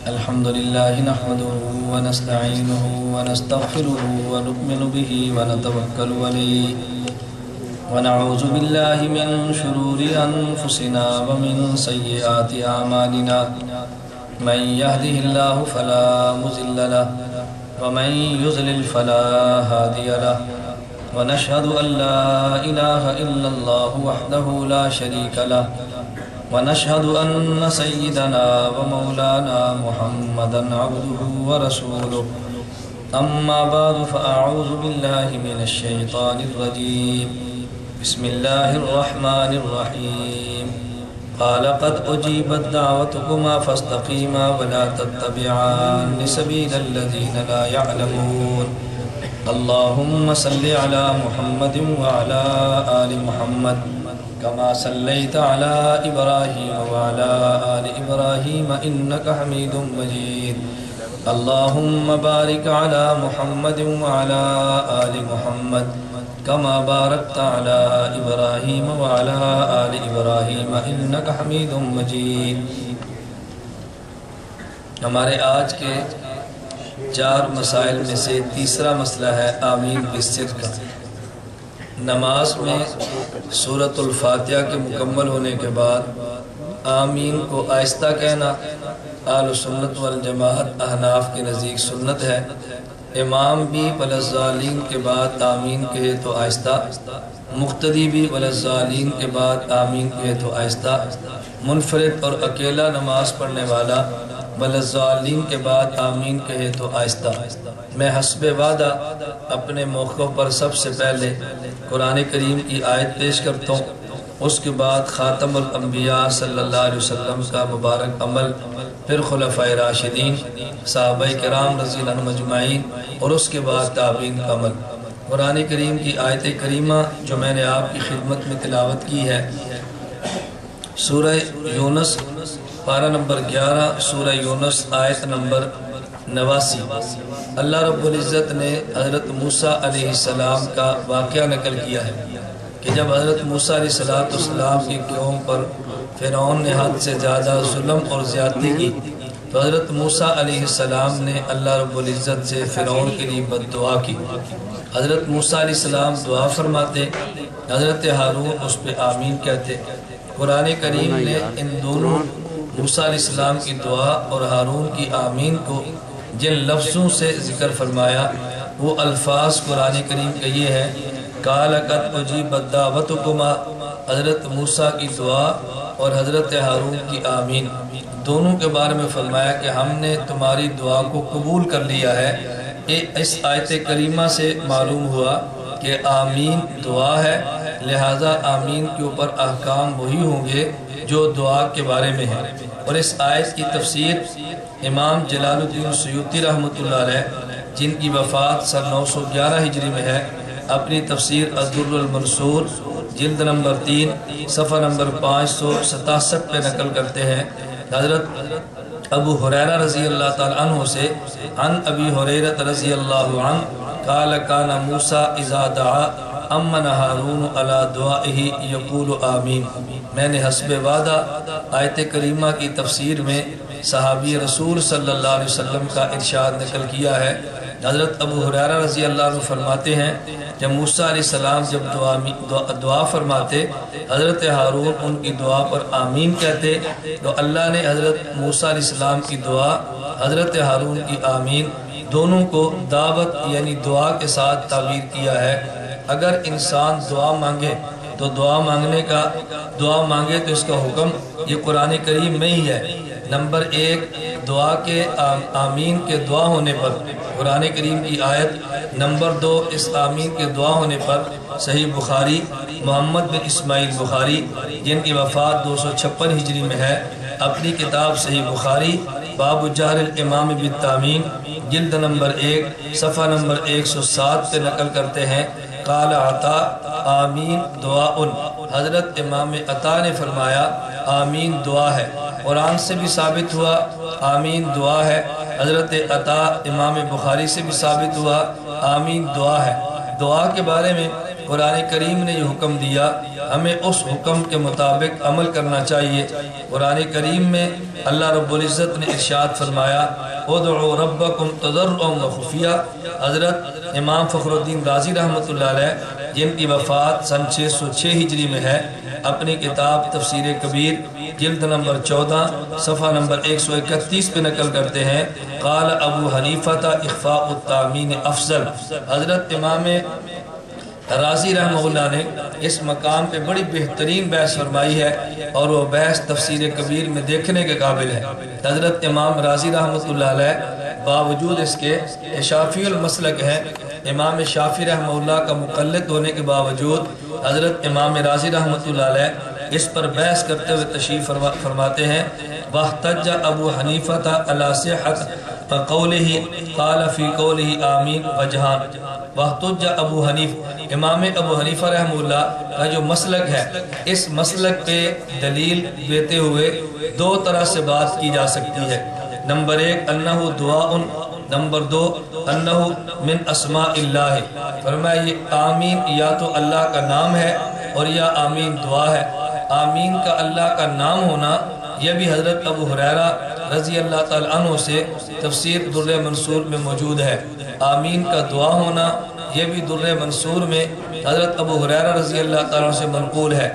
الحمد لله نحمده ونستعينه ونستغفره ونؤمن به ونتوكل عليه ونعوذ بالله من شرور أنفسنا ومن سيئات أعمالنا من يهده الله فلا مضل له ومن يضلل فلا هادي له ونشهد أن لا إله إلا الله وحده لا شريك له ونشهد أن سيدنا ومولانا محمدا عبده ورسوله أما بعد فأعوذ بالله من الشيطان الرجيم بسم الله الرحمن الرحيم قال قد أجيبت دعوتكما فاستقيما ولا تتبعان سبيل الذين لا يعلمون اللهم صل على محمد وعلى آل محمد كما صليت على إبراهيم وعلى آل إبراهيم إنك حميد مجيد اللهم بارك على محمد وعلى آل محمد كما باركت على إبراهيم وعلى آل إبراهيم إنك حميد مجيد. ہمارے آج کے 4 مسائل میں سے تیسرا مسئلہ ہے آمین بالسر کا. نماز میں سورۃ الفاتحہ کے مکمل ہونے کے بعد آمین کو آہستہ کہنا اہل سنت والجماعت احناف کے نزدیک سنت ہے. امام بھی وللضالین کے بعد آمین کہے تو آہستہ، مقتدی بھی وللضالین کے بعد آمین کہے تو آہستہ، منفرد اور اکیلا نماز پڑھنے والا وللضالین کے بعد آمین کہے تو آہستہ. میں حسب وعدہ اپنے موقع پر سب سے پہلے قرآن کریم کی آیت پیش کرتا ہوں، اس کے بعد خاتم الانبیاء صلی اللہ علیہ وسلم کا مبارک عمل، پھر خلفائے راشدین، صحابہ کرام رضی اللہ عنہم اجمعین، اور اس کے بعد تابعین کا عمل. قرآن کریم کی آیت کریمہ جو میں نے آپ کی خدمت میں تلاوت کی ہے، سورہ یونس پارہ نمبر 11، سورہ یونس آیت نمبر 89. اللہ رب العزت نے حضرت موسیٰ علیہ السلام کا واقعہ نقل کیا ہے کہ جب حضرت موسیٰ علیہ السلام کی قوم پر فرعون نے حد سے زیادہ ظلم اور زیادتی کی تو حضرت موسیٰ علیہ السلام نے اللہ رب العزت سے فرعون کے لیے بد دعا کی. حضرت موسیٰ علیہ السلام دعا فرماتے، حضرت ہارون اس پہ آمین کہتے. قرآن کریم نے ان دونوں موسیٰ علیہ السلام کی دعا اور ہارون کی آمین کو جن لفظوں سے ذکر فرمایا وہ الفاظ قرآن کریم کا یہ ہے، قَالَ قَدْ أُجِيبَتْ دَعْوَتُكُمَا، حضرت موسیٰ کی دعا اور حضرت ہارون کی آمین دونوں کے بارے میں فرمایا کہ ہم نے تمہاری دعا کو قبول کر لیا ہے. اس آیت کریمہ سے معلوم ہوا کہ آمین دعا ہے، لہٰذا آمین کے اوپر احکام وہی ہوں گے جو دعا کے بارے میں ہے. اور اس آیت کی تفسیر امام جلال الدین سیوطی رحمۃ اللہ علیہ جن کی وفات سن 911 ہجری میں ہے، اپنی تفسیر الدر المنصور جلد نمبر 3 صفحہ نمبر 567 پہ نقل کرتے ہیں. حضرت ابو ہریرہ رضی اللہ تعالیٰ عنہ سے عن ابی ہریرہ رضی اللہ عنہ قال کان موسیٰ اذا دعا امن ہارون علی دعائہ یقول آمین۔ میں نے حسب وعدہ آیت کریمہ کی تفسیر میں صحابی رسول صلی اللہ علیہ وسلم کا ارشاد نقل کیا ہے۔ حضرت ابو ہریرہ رضی اللہ عنہ فرماتے ہیں کہ موسیٰ علیہ السلام جب دعا فرماتے حضرت ہارون ان کی دعا پر آمین کہتے تو اللہ نے حضرت موسیٰ علیہ السلام کی دعا حضرت ہارون کی آمین دونوں کو دعوت یعنی دعا کے ساتھ تعبیر کیا ہے۔ اگر انسان دعا مانگے تو دعا مانگے تو اس کا حکم یہ قرآن کریم میں ہی ہے۔ نمبر 1 دعا کے آمین کے دعا ہونے پر قرآن کریم کی آیت۔ نمبر 2 اس آمین کے دعا ہونے پر صحیح بخاری محمد بن اسماعیل بخاری جن کی وفات 256 ہجری میں ہے، اپنی کتاب صحیح بخاری باب جہر الامام بالتامین جلد نمبر 1 صفحہ نمبر 107 پہ نقل کرتے ہیں قال عطا آمین دعاء۔ حضرت امام عطا نے فرمایا آمین دعا ہے۔ قرآن سے بھی ثابت ہوا آمین دعا ہے، حضرت عطا امام بخاری سے بھی ثابت ہوا آمین دعا ہے۔ دعا کے بارے میں قرآن کریم نے یہ حکم دیا، ہمیں اس حکم کے مطابق عمل کرنا چاہیے۔ قرآن کریم میں اللہ رب العزت نے ارشاد فرمایا ادعوا ربکم تضرعا وخفیا۔ حضرت امام فخر الدین رازی رحمۃ اللہ علیہ جن کی وفات سن 606 ہجری میں ہے، اپنی کتاب تفسیر کبیر جلد نمبر 14 صفحہ نمبر 131 پہ نقل کرتے ہیں قال ابو حنیفہ اخفاء التامین افضل۔ حضرت امام رازی رحمہ اللہ نے اس مقام پہ بڑی بہترین بحث فرمائی ہے اور وہ بحث تفسیر کبیر میں دیکھنے کے قابل ہے۔ حضرت امام رازی رحمۃ اللہ علیہ باوجود اس کے شافعی المسلک ہیں، امام شافعی رحمہ اللہ کا مقلد ہونے کے باوجود حضرت امام رازی رحمۃ اللہ علیہ اس پر بحث کرتے ہوئے تشریف فرماتے ہیں واحتج ابو حنیفہ علی صحت قولہ قال فی قولہ آمین وجہان۔ واحتج ابو حنیفہ امام ابو حنیفہ رحمہ اللہ کا جو مسلک ہے، اس مسلک پہ دلیل دیتے ہوئے 2 طرح سے بات کی جا سکتی ہے۔ نمبر 1 انہو دعاء، نمبر 2 انہو من اسماء اللہ۔ فرمایا یہ آمین یا تو اللہ کا نام ہے اور یا آمین دعا ہے۔ آمین کا اللہ کا نام ہونا یہ بھی حضرت ابو ہریرہ رضی اللہ تعالیٰ عنہ سے تفسیر در منصور میں موجود ہے۔ آمین کا دعا ہونا یہ بھی در منصور میں حضرت ابو ہریرہ رضی اللہ تعالیٰ عنہ سے منقول ہے۔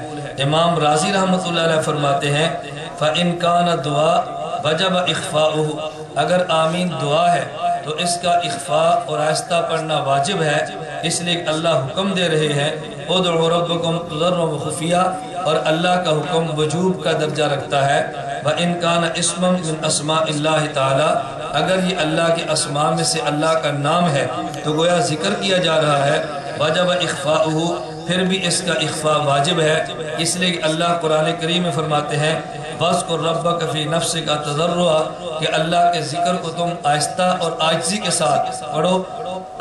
امام رازی رحمۃ اللہ علیہ فرماتے ہیں فَإِن كَانَ دُعَا وَجَبَ إِخْفَاؤُهُ، اگر آمین دعا ہے تو اس کا اخفاء اور آہستہ پڑھنا واجب ہے، اس لیے اللہ حکم دے رہے ہیں ادعوا ربکم تضرعا وخفیا، اور اللہ کا حکم وجوب کا درجہ رکھتا ہے۔ وَإِن كَانَ اسْمًا مِنْ أَسْمَاءِ اللَّهِ تَعَالَى، اگر یہ اللہ کے اسماء میں سے اللہ کا نام ہے تو گویا ذکر کیا جا رہا ہے وَجَبَ إِخْفَاؤُهُ، پھر بھی اس کا اخفاء واجب ہے، اس لیے کہ اللہ قرآن کریم میں فرماتے ہیں وَاذْكُرْ رَبَّكَ فِي نَفْسِكَ تَضَرُّعًا، کہ اللہ کے ذکر کو تم آہستہ اور عاجزی کے ساتھ پڑھو۔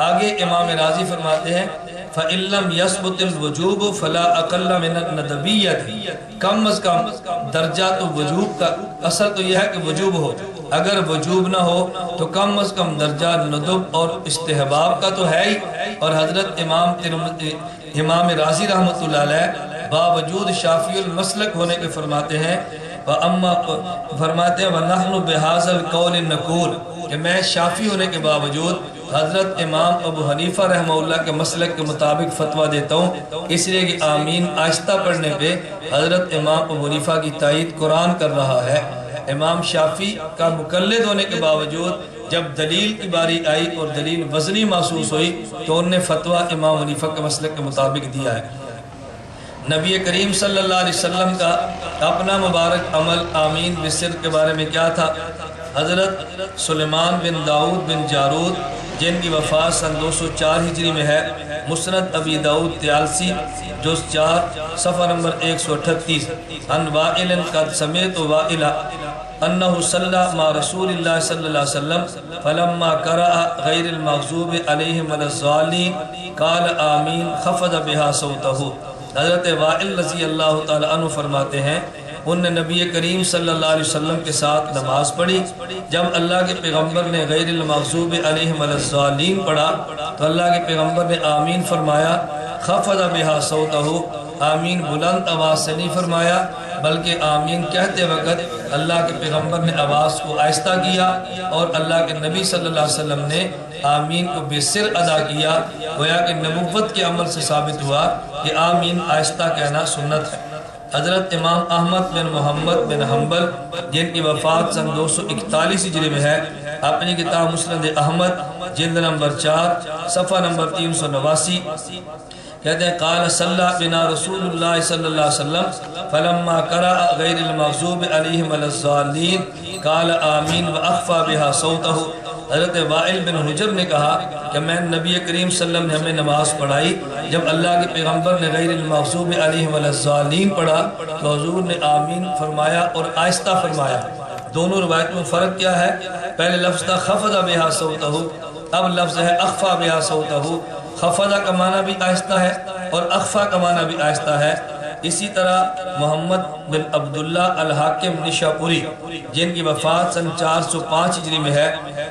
آگے امام راضی فرماتے ہیں فَإِن لَمْ يَثْبُتِ الْوُجُوبُ فَلَا أَقَلَّ مِنَ النَّدْبِيَّةِ، کم از کم درجہ تو وجوب کا، اصل تو یہ ہے کہ وجوب ہو، اگر وجوب نہ ہو تو کم از کم درجہ ندب اور استحباب کا تو ہے ہی۔ اور حضرت امام راضی رحمۃ اللہ علیہ باوجود شافعی المسلک ہونے کے فرماتے ہیں وَنَحْنُ بِهَذَا الْقَوْلِ نَقُولُ، کہ میں شافعی ہونے کے باوجود حضرت امام ابو حنیفہ رحمہ اللہ کے مسلک کے مطابق فتویٰ دیتا ہوں، اس لیے کہ آمین آہستہ پڑھنے پہ حضرت امام ابو حنیفہ کی تائید قرآن کر رہا ہے۔ امام شافعی کا مقلد ہونے کے باوجود جب دلیل کی باری آئی اور دلیل وزنی محسوس ہوئی تو انہوں نے فتویٰ امام حنیفہ کے مسلک کے مطابق دیا ہے۔ نبی کریم صلی اللہ علیہ وسلم کا اپنا مبارک عمل آمین بسر کے بارے میں کیا تھا؟ حضرت سلیمان بن داؤد بن جارود جن کی وفات سن 204 ہجری میں ہے، مسند ابی داؤد تیالسی جز 4 صفحہ نمبر 138 ان وائل قد سمیت وائل انہو صلی مع رسول اللہ صلی اللہ علیہ وسلم فلما قرأ غیر المغضوب علیہم الضالین قال آمین خفض بها صوتہ۔ حضرت وائل رضی اللہ تعالیٰ عنہ فرماتے ہیں ان نے نبی کریم صلی اللہ علیہ وسلم کے ساتھ نماز پڑھی۔ جب اللہ کے پیغمبر نے غیر المغضوب علیہم ولا الضالین پڑھا تو اللہ کے پیغمبر نے آمین فرمایا، خفض بہا صوتہ، آمین بلند آواز سے نہیں فرمایا بلکہ آمین کہتے وقت اللہ کے پیغمبر نے آواز کو آہستہ کیا، اور اللہ کے نبی صلی اللہ علیہ وسلم نے آمین کو بے سر ادا کیا۔ گویا کہ نبوت کے عمل سے ثابت ہوا کہ آمین آہستہ کہنا سنت ہے۔ حضرت امام احمد بن محمد بن حنبل جن کی وفات سن 241 ہجری میں ہے، اپنی کتاب مسند احمد جلد نمبر 4 صفحہ نمبر 389 کہتے ہیں قال صلی بنا رسول اللہ صلی اللہ علیہ وسلم فلما قرأ غیر المغضوب علیہم ولا الضالین قال آمین واخفى بها صوتہ۔ حضرت وائل بن حجر نے کہا کہ میں نبی کریم صلی اللہ علیہ وسلم نے ہمیں نماز پڑھائی، جب اللہ کے پیغمبر نے غیر المغضوب علیہم ولا الضالین پڑھا تو حضور نے آمین فرمایا اور آہستہ فرمایا۔ دونوں روایتوں میں فرق کیا ہے؟ پہلے لفظ تھا خفض بها صوتہ، اب لفظ ہے اخفى بها صوتہ۔ خفضہ کا معنی بھی آہستہ ہے اور اخفا کا معنی بھی آہستہ ہے۔ اسی طرح محمد بن عبداللہ الحاکم نشاپوری جن کی وفات سن 405 ہجری میں ہے،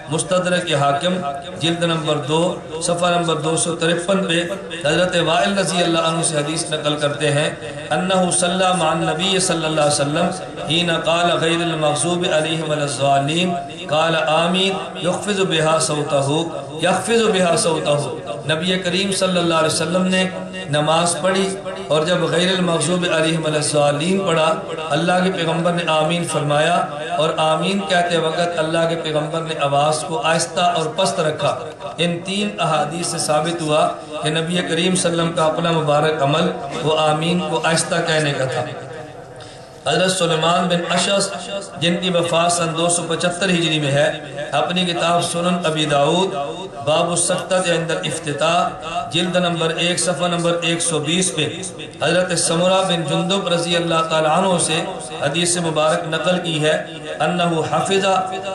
مستدرک حاکم جلد نمبر 2 صفحہ نمبر 253 پہ حضرت وائل رضی اللہ عنہ سے حدیث نقل کرتے ہیں انہو صلی مع النبی صلی اللہ علیہ وسلم حین قال غیر المغضوب علیہم ولا الضالین قال آمین یخفض بها صوتہ، یخفض بها صوتہ۔ نبی کریم صلی اللہ علیہ وسلم نے نماز پڑھی اور جب غیر المغضوب علیہم ولا الضالین پڑھا اللہ کے پیغمبر نے آمین فرمایا، اور آمین کہتے وقت اللہ کے پیغمبر نے آواز کو آہستہ اور پست رکھا۔ ان تین احادیث سے ثابت ہوا کہ نبی کریم صلی اللہ علیہ وسلم کا اپنا مبارک عمل وہ آمین کو آہستہ کہنے کا تھا۔ حضرت سلیمان بن اشعث جن کی وفات سن 275 ہجری میں ہے، اپنی کتاب سنن ابی داؤد باب السکتۃ عند الافتتاح جلد نمبر 1 صفحہ نمبر 120 پہ حضرت سمرہ بن جندب رضی اللہ تعالی عنہ سے حدیث مبارک نقل کی ہے انہو حفظ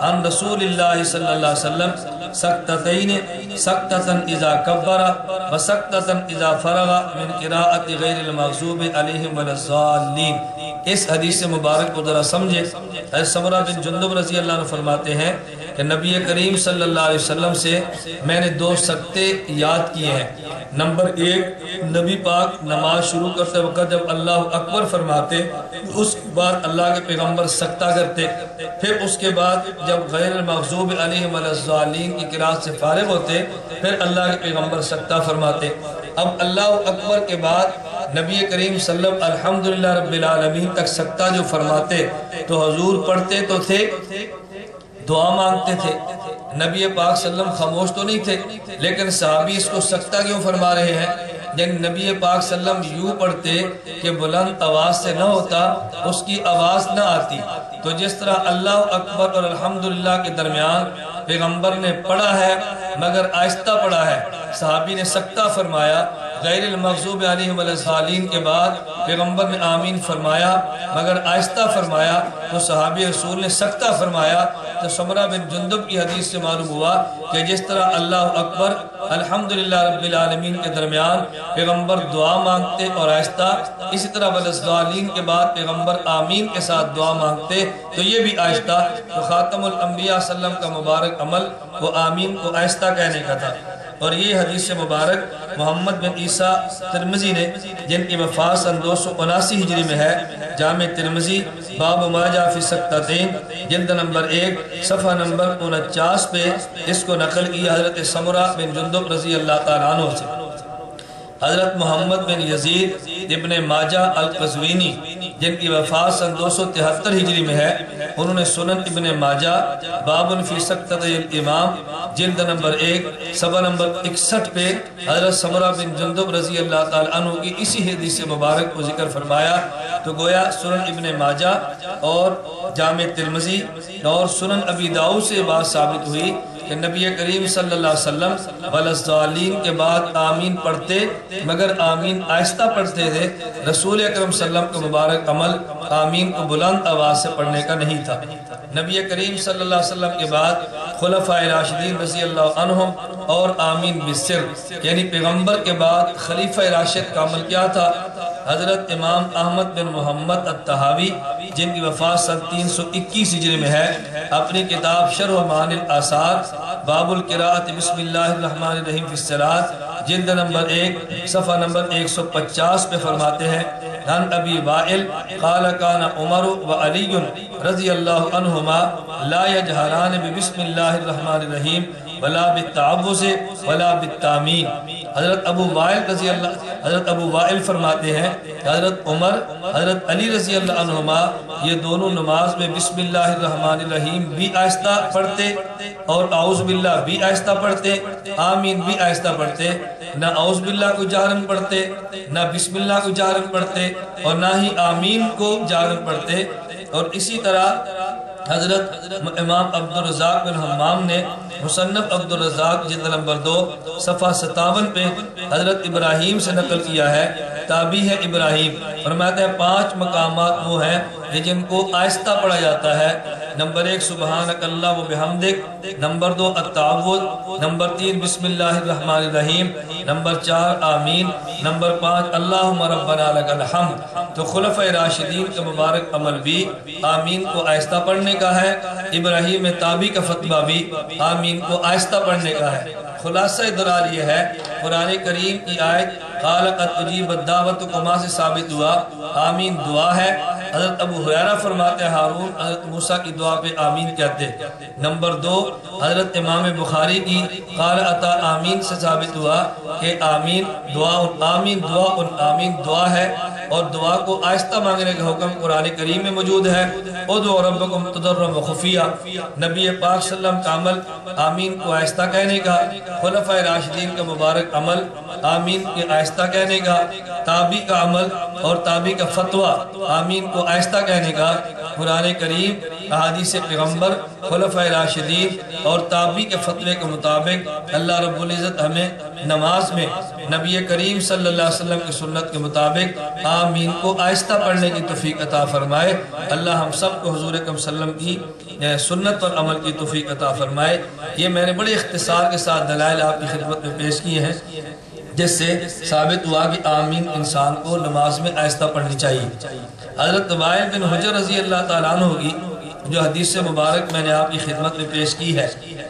عن رسول اللہ صلی اللہ علیہ وسلم سکتتین سکتتن اذا کبر وسکتتن اذا فرغ من قراءت غیر المغضوب علیہم ولا الضالین۔ اس حدیث مبارک کو ذرا سمجھے۔ حضرت سمرہ بن جندب رضی اللہ عنہ فرماتے ہیں کہ نبی کریم صلی اللہ علیہ وسلم سے میں نے 2 سکتے یاد کیے ہیں۔ نمبر 1، نبی پاک نماز شروع کرتے وقت جب اللہ اکبر فرماتے اس کے بعد اللہ کے پیغمبر سکتہ کرتے، پھر اس کے بعد جب غیر المغضوب علیہم ولا الضالین کی قرات سے فارغ ہوتے پھر اللہ کے پیغمبر سکتہ فرماتے۔ اب اللہ اکبر کے بعد نبی کریم صلی اللہ علیہ وسلم الحمدللہ رب العالمین تک سکتہ جو فرماتے تو حضور پڑھتے تو تھے، دعا مانگتے تھے، نبی پاک صلی اللہ علیہ وسلم خاموش تو نہیں تھے، لیکن صحابی اس کو سکتہ کیوں فرما رہے ہیں؟ جن نبی پاک صلی اللہ علیہ وسلم یوں پڑھتے کہ بلند آواز سے نہ ہوتا، اس کی آواز نہ آتی، تو جس طرح اللہ اکبر اور الحمدللہ کے درمیان پیغمبر نے پڑھا ہے مگر آہستہ پڑھا ہے، صحابی نے سکتہ فرمایا۔ غیر المغضوب علیہم ولا الضالین کے بعد پیغمبر نے آمین فرمایا مگر آہستہ فرمایا، تو صحابی رسول نے سکتہ فرمایا۔ تو سمرہ بن جندب کی حدیث سے معلوم ہوا کہ جس طرح اللہ اکبر الحمدللہ رب العالمین کے درمیان پیغمبر دعا مانگتے اور آہستہ، اسی طرح ولا الضالین کے بعد پیغمبر آمین کے ساتھ دعا مانگتے تو یہ بھی آہستہ۔ تو خاتم الانبیاء صلی اللہ علیہ وسلم کا مبارک عمل وہ آمین کو آہستہ کہنے کا تھا۔ اور یہ حدیث مبارک محمد بن عیسیٰ ترمذی نے جن کی وفات سن 279 ہجری میں ہے، جامع ترمذی باب ما جاء فی السکتتین جلد نمبر 1 صفحہ نمبر 49 پہ اس کو نقل کی حضرت سمرہ بن جندب رضی اللہ تعالیٰ عنہ سے۔ حضرت محمد بن یزید ابن ماجہ القزوینی جن کی وفات سن 273 ہجری میں ہے، انہوں نے سنن ابن ماجہ باب فی سکتۃ الامام جلد نمبر 1 صفحہ نمبر 61 پہ حضرت سمرہ بن جندب رضی اللہ تعالی عنہ کی اسی حدیث مبارک کو ذکر فرمایا۔ تو گویا سنن ابن ماجہ اور جامع ترمذی اور سنن ابی داؤد سے بات ثابت ہوئی کہ نبی کریم صلی اللہ علیہ وسلم ولا الضالین کے بعد آمین پڑھتے مگر آمین آہستہ پڑھتے تھے۔ رسول اکرم صلی اللہ علیہ وسلم کا مبارک عمل آمین کو بلند آواز سے پڑھنے کا نہیں تھا۔ نبی کریم صلی اللہ علیہ وسلم کے بعد خلفائے راشدین رضی اللہ عنہم اور آمین بالسر، یعنی پیغمبر کے بعد خلیفہ راشد کا عمل کیا تھا؟ حضرت امام احمد بن محمد الطحاوی جن کی وفات سن 321 ہجری میں ہے، اپنی کتاب شرح معانی الآثار باب القراءۃ بسم اللہ الرحمن الرحیم فی الصلاۃ جلد نمبر 1 صفحہ نمبر 150 پہ فرماتے ہیں عن ابی وائل قال کان عمر و علی رضی اللہ عنہما لا یجہران بسم اللہ الرحمن الرحیم ولا بالتعوذ ولا بالتامین۔ حضرت ابو وائل فرماتے ہیں حضرت عمر حضرت علی رضی اللہ عنہما یہ دونوں نماز میں بسم اللہ الرحمن الرحیم بھی آہستہ پڑھتے اور اعوذ باللہ بھی آہستہ پڑھتے، آمین بھی آہستہ پڑھتے، نہ اعوذ باللہ کو جہرن پڑھتے، نہ بسم اللہ کو جہرن پڑھتے اور نہ ہی آمین کو جہرن پڑھتے۔ اور اسی طرح حضرت امام عبدالرزاق بن حمام نے مصنف عبدالرزاق جلد نمبر 2 صفحہ 57 پہ حضرت ابراہیم سے نقل کیا ہے، تابعی ہے ابراہیم، فرماتے ہیں 5 مقامات وہ ہیں جن کو آہستہ پڑھا جاتا ہے۔ نمبر 1 سبحانک اللہ و بحمدک، نمبر 2 التعوذ، نمبر 3 بسم اللہ الرحمن الرحیم، نمبر 4 آمین، نمبر 5 اللہم ربنا لک الحمد۔ تو خلفۂ راشدین کا مبارک عمل بھی آمین کو آہستہ پڑھنے کا ہے، ابراہیم تابعی کا فتویٰ بھی آمین کو آہستہ پڑھنے کا ہے۔ خلاصہ دلال یہ ہے قرآن کریم کی آیت قال قد اجیبت دعوتکما سے ثابت ہوا آمین دعا ہے۔ حضرت ابو ہریرہ فرماتے ہیں ہارون حضرت موسیٰ کی دعا پہ آمین کہتے۔ نمبر 2 حضرت امام بخاری کی قال اتا آمین سے ثابت ہوا کہ آمین دعا آمین دعا ہے اور دعا کو آہستہ مانگنے کا حکم قرآن کریم میں موجود ہے۔ ادعوا ربکم تضرعا وخفیا، نبی پاک صلی اللہ علیہ وسلم کا عمل آمین کو آہستہ کہنے کا، خلفۂ راشدین کا مبارک عمل آمین کے آہستہ کہنے کا، تابعی کا عمل اور تابعی کا فتویٰ آمین کو آہستہ کہنے کا، قرآن کریم، احادیث پیغمبر، خلفۂ راشدین اور تابعی کے فتوے کے مطابق اللہ رب العزت ہمیں نماز میں نبی کریم صلی اللہ علیہ وسلم کی سنت کے مطابق آمین کو آہستہ پڑھنے کی توفیق عطا فرمائے۔ اللہ ہم سب کو حضور اکرم صلی اللہ علیہ وسلم کی سنت اور عمل کی توفیق عطا فرمائے۔ یہ میں نے بڑے اختصار کے ساتھ دلائل آپ کی خدمت میں پیش کیے ہیں جس سے ثابت ہوا کہ آمین انسان کو نماز میں آہستہ پڑھنی چاہیے۔ حضرت وائل بن حجر رضی اللہ تعالیٰ عنہ کی جو حدیث مبارک میں نے آپ کی خدمت میں پیش کی ہے،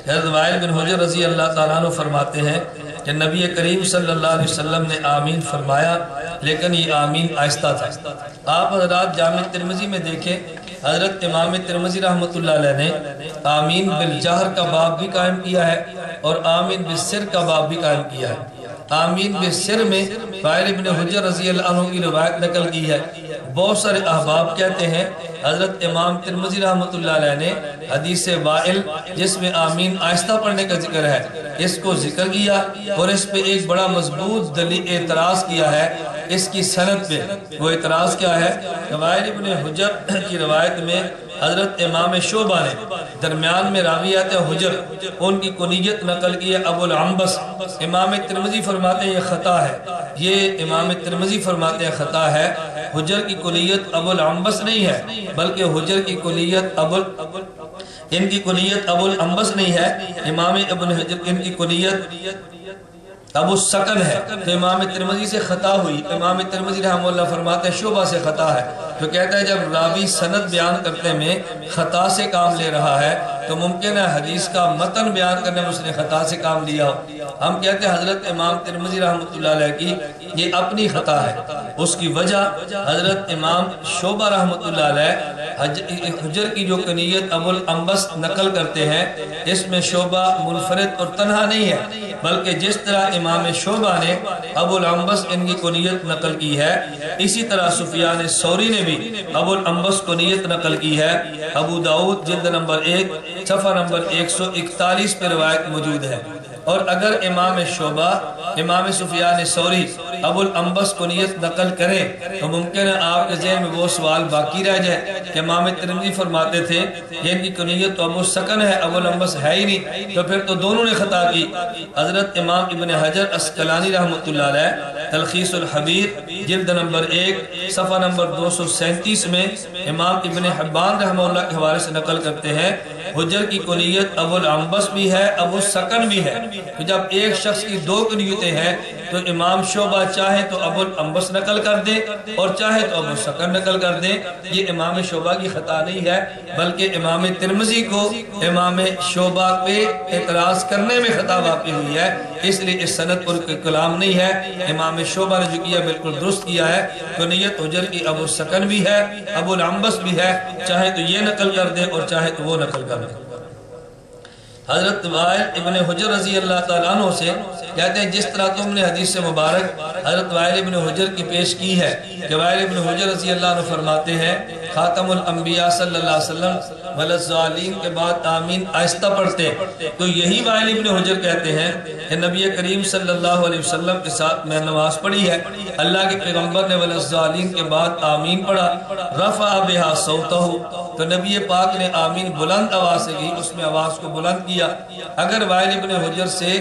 حضرت وائل بن حجر رضی اللہ تعالیٰ عنہ فرماتے ہیں کہ نبی کریم صلی اللہ علیہ وسلم نے آمین فرمایا لیکن یہ آمین آہستہ تھا۔ آپ حضرات جامع ترمذی میں دیکھیں حضرت امام ترمذی رحمۃ اللہ علیہ نے آمین بالجہر کا باب بھی قائم کیا ہے اور آمین بالسر کا باب بھی قائم کیا ہے۔ آمین بالسر میں وائل بن حجر رضی اللہ عنہ کی روایت نقل کی ہے۔ بہت سارے احباب کہتے ہیں حضرت امام ترمذی رحمۃ اللہ علیہ نے حدیث وائل جس میں آمین آہستہ پڑھنے کا ذکر ہے اس کو ذکر کیا اور اس پہ ایک بڑا مضبوط دلیل اعتراض کیا ہے اس کی سند پہ۔ وہ اعتراض کیا ہے؟ وائل بن حجر کی روایت میں حضرت امام شعبہ نے درمیان میں راویات حجر ان کی کنیت نقل کی ہے ابو العنبس۔ امام ترمذی فرماتے ہیں یہ خطا ہے، یہ امام ترمذی فرماتے ہیں خطا ہے، حجر کی کنیت ابو العنبس نہیں ہے بلکہ حجر کی کنیت ان کی کنیت ابو العنبس نہیں ہے، امام ابن حجر ان کی کنیت ابو سکن ہے۔ تو امام ترمذی سے خطا ہوئی۔ امام ترمذی رحمہ اللہ فرماتے ہیں شعبہ سے خطا ہے، تو کہتا ہے جب راوی سند بیان کرتے میں خطا سے کام لے رہا ہے تو ممکن ہے حدیث کا متن بیان کرنے میں اس نے خطا سے کام لیا ہو۔ ہم کہتے ہیں حضرت امام ترمذی رحمۃ اللہ علیہ کی یہ اپنی خطا ہے، اس کی وجہ حضرت امام شعبہ رحمۃ اللہ علیہ حجر کی جو کنیت ابو العنبس نقل کرتے ہیں اس میں شعبہ منفرد اور تنہا نہیں ہے بلکہ جس طرح امام شعبہ نے ابو العنبس ان کی کنیت نقل کی ہے اسی طرح سفیان ثوری نے بھی ابو العنبس کنیت نقل کی ہے۔ ابو داؤد جلد نمبر 1 صفحہ نمبر 141 پہ روایت موجود ہے۔ اور اگر امام شعبہ امام سفیان ثوری ابو العنبس کنیت نقل کریں تو ممکن ہے آپ کے ذہن میں وہ سوال باقی رہ جائے کہ امام ترمذی فرماتے تھے یہ ان کی کنیت تو ابو سکن ہے، ابو العنبس ہے ہی نہیں، تو پھر تو دونوں نے خطا کی۔ حضرت امام ابن حجر عسقلانی رحمۃ اللہ علیہ تلخیص الحبیر جلد نمبر 1 صفحہ نمبر 237 میں امام ابن حبان رحمہ اللہ کے حوالے سے نقل کرتے ہیں حجر کی کنیت ابو العنبس بھی ہے، ابو السکن بھی ہے۔ تو جب ایک شخص کی دو کنیتیں ہیں تو امام شعبہ چاہے تو ابو العنبس نقل کر دے اور چاہے تو ابو السکن نقل کر دے، یہ امام شعبہ کی خطا نہیں ہے، بلکہ امام ترمذی کو امام شعبہ پہ اعتراض کرنے میں خطا واقع ہوئی ہے، اس لیے اس سند پر کوئی کلام نہیں ہے۔ امام شعبہ نے جو کیا بالکل درست کیا ہے، کنیت حجر کی ابو السکن بھی ہے، ابو العنبس بھی ہے، چاہے تو یہ نقل کر دے اور چاہے تو وہ نقل کر دے۔ حضرت وائل ابن حجر رضی اللہ تعالیٰ عنہ سے کہتے ہیں جس طرح تم نے حدیث مبارک حضرت وائل ابن حجر کی پیش کی ہے کہ وائل ابن حجر رضی اللہ عنہ فرماتے ہیں خاتم الانبیاء صلی اللہ علیہ وسلم والظالین کے بعد آمین آہستہ پڑھتے، تو یہی وائل ابن حجر کہتے ہیں کہ نبی کریم صلی اللہ علیہ وسلم کے ساتھ میں نماز پڑھی ہے، اللہ کے پیغمبر نے والظالین کے بعد آمین پڑھا، رفع بہا صوتہ، تو نبی پاک نے آمین بلند آواز سے کی، اس میں آواز کو بلند کیا۔ اگر وائل ابن حجر سے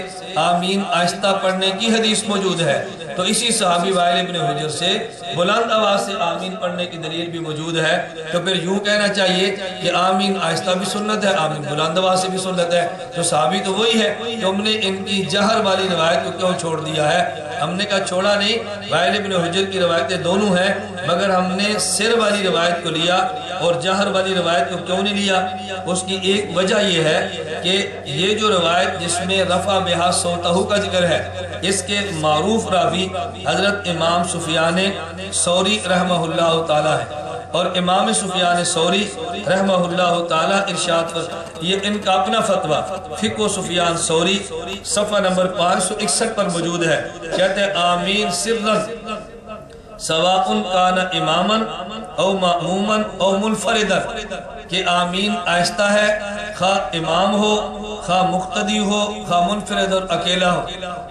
آمین آہستہ پڑھنے کی حدیث موجود ہے تو اسی صحابی وائل ابن حجر سے بلند آواز سے آمین پڑھنے کی دلیل بھی موجود ہے، تو پھر یوں کہنا چاہیے کہ آمین آہستہ بھی سنت ہے، آمین بلند آواز سے بھی سنت ہے، تو صحابی تو وہی ہے، تو ہم نے ان کی جہر والی روایت کو کیوں چھوڑ دیا ہے؟ ہم نے کہا چھوڑا نہیں، وائل ابن حجر کی روایتیں دونوں ہیں، مگر ہم نے سر والی روایت کو لیا اور جہر والی روایت کو کیوں نہیں لیا؟ اس کی ایک وجہ یہ ہے کہ یہ جو روایت جس میں رفع بہا صوتہ کا ذکر ہے، اس کے معروف راوی حضرت امام سفیان ثوری رحمہ اللہ تعالی ہے، اور امام سفیان ثوری رحمہ اللہ تعالی ارشاد پر یہ ان کا اپنا فتویٰ فقہ سفیان ثوری صفحہ نمبر 561 پر موجود ہے، کہتے ہیں آمین سرًا سواء کان اماما او مأموما او منفردا، کہ آمین آہستہ ہے خواہ امام ہو خواہ مقتدی ہو خواہ منفرد اور اکیلا ہو۔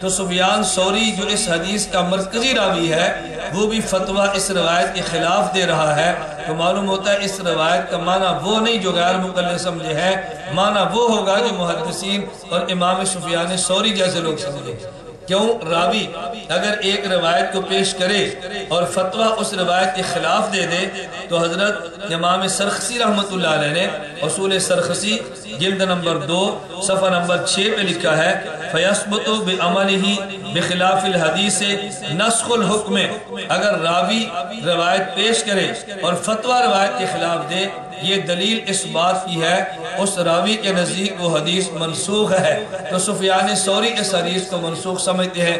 تو سفیان ثوری جو اس حدیث کا مرکزی راوی ہے وہ بھی فتویٰ اس روایت کے خلاف دے رہا ہے، تو معلوم ہوتا ہے اس روایت کا معنی وہ نہیں جو غیر مقلد سمجھے ہے، معنی وہ ہوگا جو محدثین اور امام سفیان ثوری جیسے لوگ سمجھے۔ کیوں؟ راوی اگر ایک روایت کو پیش کرے اور فتویٰ اس روایت کے خلاف دے دے تو حضرت امام سرخسی رحمت اللہ علیہ نے اصول سرخسی جلد نمبر 2 صفحہ نمبر 6 پہ لکھا ہے فَيَثْبُتُ بِعَمَلِهِ بِخِلَافِ الْحَدِيثِ نَسْخُ الْحُکْمِ، اگر راوی روایت پیش کرے اور فتویٰ روایت کے خلاف دے، یہ دلیل اس بات کی ہے اس راوی کے نزدیک وہ حدیث منسوخ ہے، تو سفیان ثوری اس حدیث کو منسوخ سمجھتے ہیں۔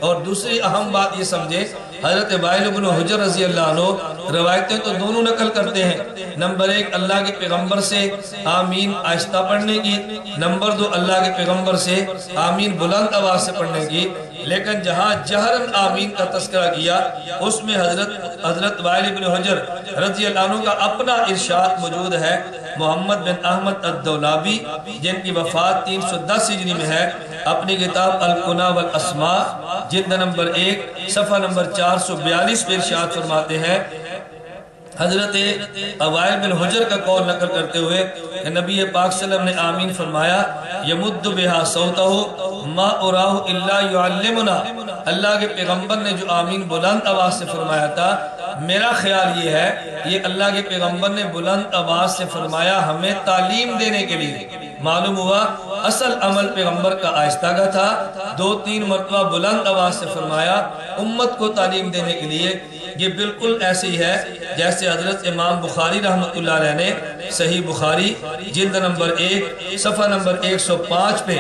اور دوسری اہم بات یہ سمجھے حضرت وائل ابن حجر رضی اللہ عنہ روایتیں تو دونوں نقل کرتے ہیں، نمبر 1 اللہ کے پیغمبر سے آمین آہستہ پڑھنے کی، نمبر 2 اللہ کے پیغمبر سے آمین بلند آواز سے پڑھنے کی، لیکن جہاں جہرن آمین کا تذکرہ کیا اس میں حضرت وائل ابن حجر رضی اللہ عنہ کا اپنا ارشاد موجود ہے۔ محمد بن احمد الدولابی جن کی وفات 310 ہجری میں ہے، اپنی کتاب الکنیٰ والاسماء جلد نمبر 1 صفحہ نمبر 442 پر ارشاد فرماتے ہیں حضرت وائل بن حجر کا قول نقل کرتے ہوئے کہ نبی پاک صلی اللہ علیہ وسلم نے آمین فرمایا یمد بہا صوتہ ما اراہ الا یعلمنا، اللہ کے پیغمبر نے جو آمین بلند آواز سے فرمایا تھا، میرا خیال یہ ہے یہ اللہ کے پیغمبر نے بلند آواز سے فرمایا ہمیں تعلیم دینے کے لیے۔ معلوم ہوا اصل عمل پیغمبر کا آہستہ کا تھا، 2-3 مرتبہ بلند آواز سے فرمایا امت کو تعلیم دینے کے لیے۔ یہ بالکل ایسے ہی ہے جیسے حضرت امام بخاری رحمت اللہ علیہ نے صحیح بخاری جلد نمبر 1 صفحہ نمبر 105 پہ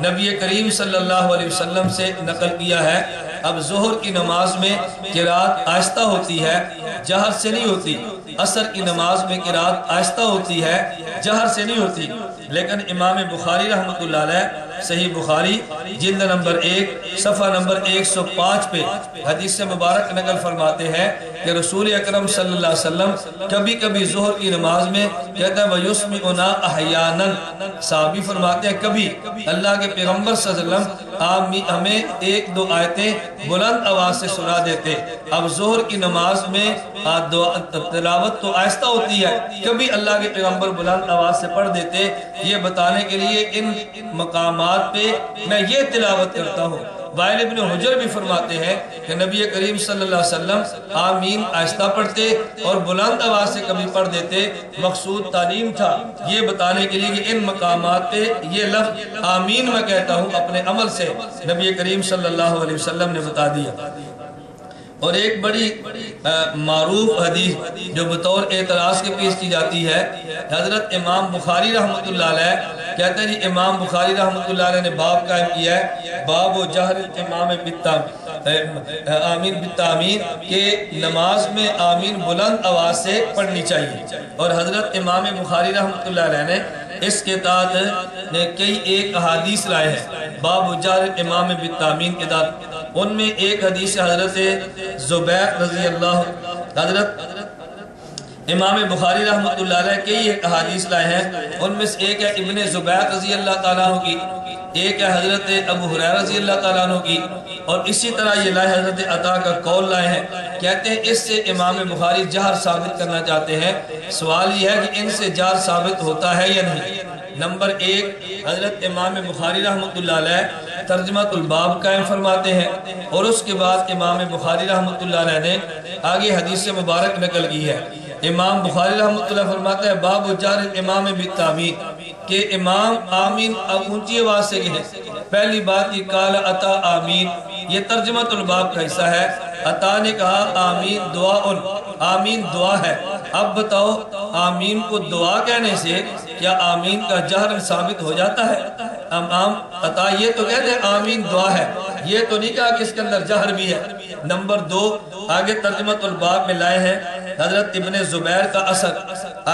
نبی کریم صلی اللہ علیہ وسلم سے نقل کیا ہے۔ اب ظہر کی نماز میں قرات آہستہ ہوتی ہے، جہر سے نہیں ہوتی، عصر کی نماز میں قرات آہستہ ہوتی ہے، جہر سے نہیں ہوتی، لیکن امام بخاری رحمت اللہ علیہ صحیح بخاری جلد نمبر 1 صفحہ نمبر 105 پہ حدیث مبارک نقل فرماتے ہیں کہ رسول اکرم صلی اللہ علیہ وسلم کبھی کبھی ظہر کی نماز میں کہتا ہے وَيُسْمِعُنَا أَحْيَانًا، صحابی فرماتے ہیں کبھی اللہ کے پیغمبر صلی اللہ علیہ وسلم ہمیں 1-2 آیتیں بلند آواز سے سنا دیتے، اب ظہر کی نماز میں تلاوت تو آہستہ ہوتی ہے، کبھی اللہ کے پیغمبر بلند آواز سے پڑھ دیتے، یہ بتانے کے لیے ان مقامات پہ میں یہ تلاوت کرتا ہوں۔ وائل ابن حجر بھی فرماتے ہیں کہ نبی کریم صلی اللہ علیہ وسلم آمین آہستہ پڑھتے اور بلند آواز سے کبھی پڑھ دیتے، مقصود تعلیم تھا، یہ بتانے کے لیے کہ ان مقامات پہ یہ لفظ آمین میں کہتا ہوں اپنے عمل سے نبی کریم صلی اللہ علیہ وسلم نے بتا دیا۔ اور ایک بڑی معروف حدیث جو بطور اعتراض کے پیش کی جاتی ہے، حضرت امام بخاری رحمۃ اللہ علیہ کہتے ہیں جی امام بخاری رحمۃ اللہ علیہ نے باب قائم کیا ہے، باب و جہر امام آمین بالتامین، کہ نماز میں آمین بلند آواز سے پڑھنی چاہیے۔ اور حضرت امام بخاری رحمۃ اللہ علیہ نے اس کے تحت کئی ایک احادیث لائے ہیں باب و جہر امام بالتامین کے تحت۔ ان میں ایک حدیث حضرت زبیر رضی اللہ، حضرت امام بخاری رحمۃ اللہ علیہ کئی احادیث لائے ہیں، ان میں سے ایک ہے ابن زبیر رضی اللہ تعالیٰ عنہ کی، ایک ہے حضرت ابو ہریرہ رضی اللہ تعالیٰ عنہ کی، اور اسی طرح یہ لائے حضرت عطا کا قول لائے ہیں۔ کہتے ہیں اس سے امام بخاری جہر ثابت کرنا چاہتے ہیں۔ سوال یہ ہے کہ ان سے جہر ثابت ہوتا ہے یا نہیں؟ نمبر ایک، حضرت امام بخاری رحمۃ اللہ علیہ ترجمۃ الباب قائم فرماتے ہیں، اور اس کے بعد امام بخاری رحمۃ اللہ علیہ نے آگے حدیث مبارک نقل کی ہے۔ امام بخاری رحمۃ اللہ فرماتا ہے باب جہر امام بالتامین، کہ امام آمین اونچی آواز سے کہیں۔ پہلی بات یہ قال عطا آمین، یہ ترجمۃ الباب کا حصہ ہے۔ عطا نے کہا آمین دعا، آمین دعا ہے۔ اب بتاؤ آمین کو دعا کہنے سے کیا آمین کا جہر ثابت ہو جاتا ہے؟ امام عطا یہ تو کہتے ہیں آمین دعا ہے، یہ تو نہیں کہا کہ اس کے اندر جہر بھی ہے۔ نمبر دو، آگے ترجمۃ الباب میں لائے ہیں حضرت ابن زبیر کا اثر،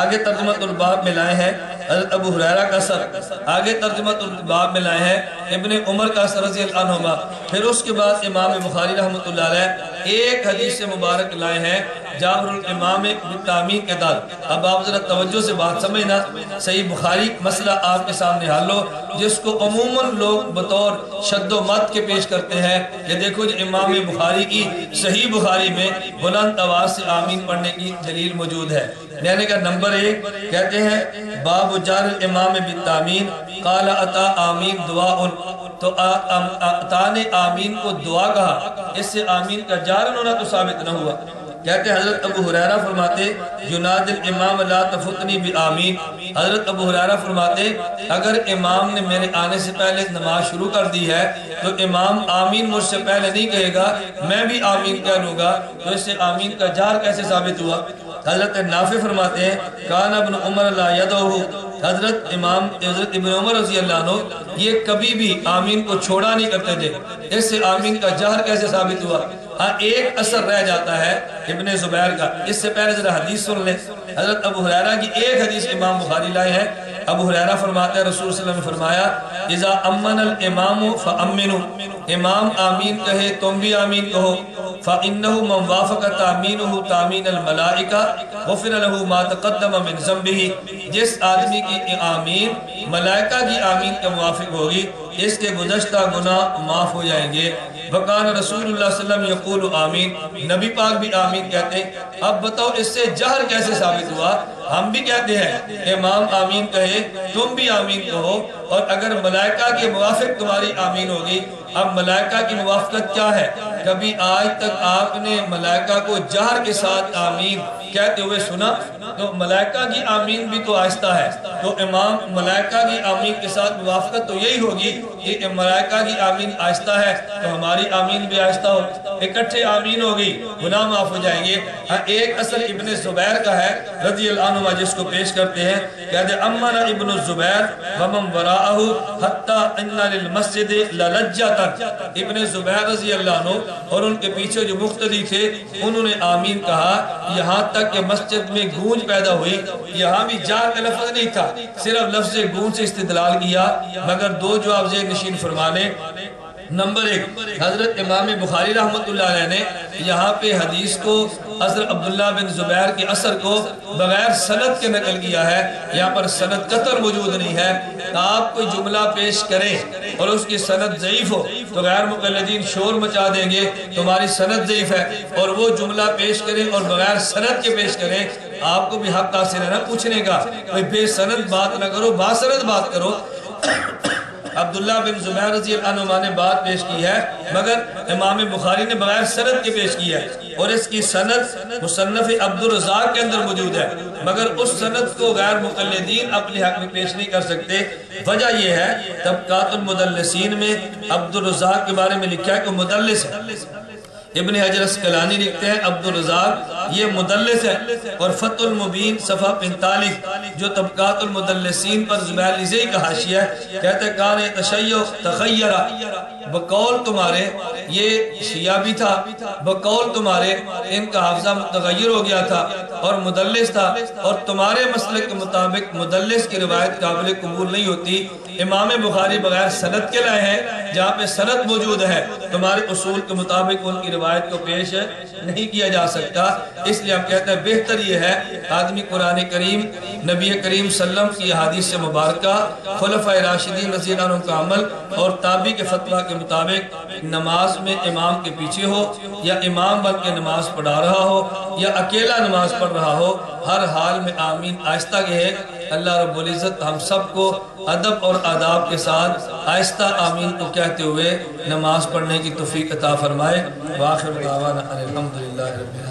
آگے ترجمۃ الباب میں لائے ہیں حضرت ابو ہریرہ کا اثر، آگے ترجمۃ الباب میں لائے ہیں ابن عمر کا اثر رضی اللہ عنہما۔ پھر اس کے بعد امام بخاری رحمۃ اللہ علیہ ایک حدیث مبارک لائے ہیں جابر الامام بالتامین کے داد۔ اب آپ ذرا توجہ سے بات سمجھنا، صحیح بخاری مسئلہ آپ کے سامنے حل ہو، جس کو عموماً لوگ بطور شد و مت کے پیش کرتے ہیں کہ دیکھو جی امام بخاری کی صحیح بخاری میں بلند آواز سے آمین پڑھنے کی دلیل موجود ہے۔ یعنی کہ نمبر ایک کہتے ہیں باب جہر الامام بالتامین قال عطا آمین دعا، تو عطا نے آمین کو دعا کہا، اس سے آمین کا جہر ہونا تو ثابت نہ ہوا۔ کہتے ہیں حضرت ابو ہریرہ فرماتے یناد الامام لا تفتنی بآمین، حضرت ابو ہریرہ فرماتے اگر امام نے میرے آنے سے پہلے نماز شروع کر دی ہے تو امام آمین مجھ سے پہلے نہیں کہے گا، میں بھی آمین کہہ لوں گا، تو اس سے آمین کا جہر کیسے ثابت ہوا؟ حضرت نافع فرماتے ہیں کان ابن عمر لا یدعو، حضرت ابن عمر رضی اللہ عنہ یہ کبھی بھی آمین کو چھوڑا نہیں کرتے تھے، اس سے آمین کا جہر کیسے ثابت ہوا؟ ہاں ایک اثر رہ جاتا ہے ابن زبیر کا، اس سے پہلے ذرا حدیث سن لیں۔ حضرت ابو ہریرہ کی ایک حدیث امام بخاری لائے ہیں، ابو ہریرہ فرماتے ہیں رسول صلی اللہ علیہ وسلم نے فرمایا اذا امن الامام فامنوا، امام آمین کہے تم بھی آمین کہو، فانه من وافق تامینه تامین الملائکہ غفر له ما تقدم من ذنبه، جس آدمی کی آمین ملائکہ کی آمین کے موافق ہوگی اس کے گزشتہ گناہ معاف ہو جائیں گے۔ وقال رسول اللہ صلی اللہ علیہ وسلم یقول آمین، نبی پاک بھی آمین کہتے ہیں۔ اب بتاؤ اس سے جہر کیسے ثابت ہوا؟ ہم بھی کہتے ہیں امام آمین کہے تم بھی آمین کہو، اور اگر ملائکہ کے موافق تمہاری آمین ہوگی۔ اب ملائکہ کی موافقت کیا ہے؟ کبھی آج تک آپ نے ملائکہ کو جہر کے ساتھ آمین کہتے ہوئے سنا؟ تو ملائکہ کی آمین بھی تو آہستہ ہے، تو امام ملائکہ کی آمین کے ساتھ موافقت تو یہی ہوگی کہ ملائکہ کی آمین آہستہ ہے تو ہماری آمین بھی آہستہ ہو، اکٹھے آمین ہوگی گناہ معاف ہو جائیں گے۔ ایک اصل ابن زبیر کا ہے رضی اللہ عنہ جس کو پیش کرتے ہیں، کہتے امن ابن الزبیر ومن وراءہ حتی ان للمسجد للجتا، ابن زبیر رضی اللہ عنہ اور ان کے پیچھے جو مقتدی تھے انہوں نے آمین کہا، یہاں تک کہ مسجد میں گونج پیدا ہوئی۔ یہاں بھی جہر کا لفظ نہیں تھا، صرف لفظ گونج سے استدلال کیا، مگر دو جواب ذہن نشین فرمانے۔ نمبر 1، حضرت امام بخاری رحمۃ اللہ علیہ نے یہاں پہ حدیث کو حضرت عبداللہ بن زبیر کے اثر کو بغیر سند کے نقل کیا ہے۔ یہاں پر سند قطر موجود نہیں ہے۔ آپ کوئی جملہ پیش کریں اور اس کی سند ضعیف ہو تو غیر مقلدین شور مچا دیں گے تمہاری سند ضعیف ہے، اور وہ جملہ پیش کریں اور بغیر سند کے پیش کریں، آپ کو بھی حق حاصل ہے نا پوچھنے کا، کوئی بے سند بات نہ کرو، با سند بات کرو۔ عبداللہ بن زبیر رضی اللہ عنہ نے بات پیش کی ہے، مگر امام بخاری نے بغیر سند کے پیش کی ہے، اور اس کی سند مصنف عبدالرزاق کے اندر موجود ہے، مگر اس سند کو غیر مقلدین اپنے حق میں پیش نہیں کر سکتے۔ وجہ یہ ہے طبقات المدلسین میں عبدالرزاق کے بارے میں لکھا ہے کہ مدلس ہے۔ ابن حجر اسقلانی لکھتے ہیں عبدالرزاق یہ مدلس ہے، اور فتح المبین صفحہ 45 جو طبقات المدلسین پر زبیلیزی کا حاشیہ ہے، کہتے ہیں کان تشیع تخیرہ، بقول تمہارے یہ شیعہ بھی تھا، بقول تمہارے ان کا حافظہ متغیر ہو گیا تھا اور مدلس تھا، اور تمہارے مسلک کے مطابق مدلس کی روایت قابل قبول نہیں ہوتی۔ امام بخاری بغیر سند کے لائے ہیں، جہاں پہ سند موجود ہے تمہارے اصول کے مطابق ان کی روایت کو پیش نہیں کیا جا سکتا۔ اس لیے ہم کہتے ہیں بہتر یہ ہے آدمی قرآن کریم، نبی کریم صلی اللہ علیہ وسلم کی حدیث مبارکہ، خلفائے راشدین رضی اللہ عنہ کا عمل اور تابعی کے فتویٰ کے مطابق نماز میں امام کے پیچھے ہو یا امام بن کے نماز پڑھا رہا ہو یا اکیلا نماز پڑھ رہا ہو، ہر حال میں آمین آہستہ کہے۔ اللہ رب العزت ہم سب کو ادب اور آداب کے ساتھ آہستہ آمین کو کہتے ہوئے نماز پڑھنے کی توفیق عطا فرمائے۔ وآخر دعوانا الحمدللہ رب العالمین۔